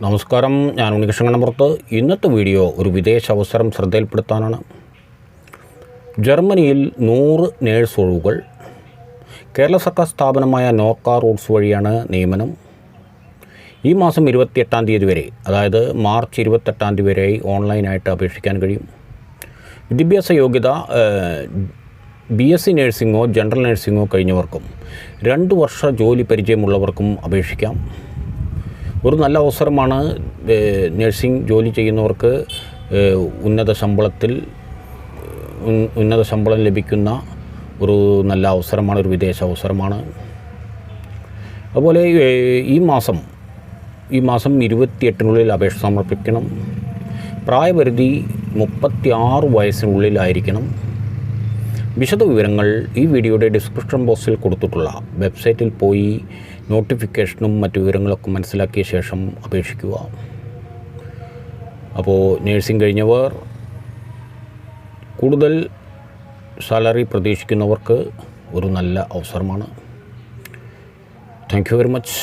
നമസ്കാരം, ഞാൻ ഉണ്ണികൃഷ്ണൻ കണ്ണമ്പുറത്ത്. ഇന്നത്തെ വീഡിയോ ഒരു വിദേശ അവസരം ശ്രദ്ധയിൽപ്പെടുത്താനാണ്. ജർമ്മനിയിൽ 100 നേഴ്സ് ഒഴിവുകൾ. കേരള സർക്കാർ സ്ഥാപനമായ നോർക്ക റൂട്ട്സ് വഴിയാണ് നിയമനം. ഈ മാസം 28-ാം തീയതി വരെ, അതായത് മാർച്ച് 28-ാം തീയതി വരെ ഓൺലൈനായിട്ട് അപേക്ഷിക്കാൻ കഴിയും. വിദ്യാഭ്യാസ യോഗ്യത BSc നഴ്സിംഗോ ജനറൽ നഴ്സിംഗോ കഴിഞ്ഞവർക്കും 2 വർഷ ജോലി പരിചയമുള്ളവർക്കും അപേക്ഷിക്കാം. ഒരു നല്ല അവസരമാണ്. നഴ്സിംഗ് ജോലി ചെയ്യുന്നവർക്ക് ഉന്നത ശമ്പളം ലഭിക്കുന്ന ഒരു നല്ല അവസരമാണ്, ഒരു വിദേശ അവസരമാണ്. അതുപോലെ ഈ മാസം 28-നുള്ളിൽ അപേക്ഷ സമർപ്പിക്കണം. പ്രായപരിധി 36 വയസ്സിനുള്ളിലായിരിക്കണം. വിശദ വിവരങ്ങൾ ഈ വീഡിയോയുടെ ഡിസ്ക്രിപ്ഷൻ ബോക്സിൽ കൊടുത്തിട്ടുള്ള വെബ്സൈറ്റിൽ പോയി നോട്ടിഫിക്കേഷനും മറ്റു വിവരങ്ങളൊക്കെ മനസ്സിലാക്കിയ ശേഷം അപേക്ഷിക്കുക. അപ്പോൾ നഴ്സിംഗ് കഴിഞ്ഞവർ, കൂടുതൽ സാലറി പ്രതീക്ഷിക്കുന്നവർക്ക് ഒരു നല്ല അവസരമാണ്. Thank you very much.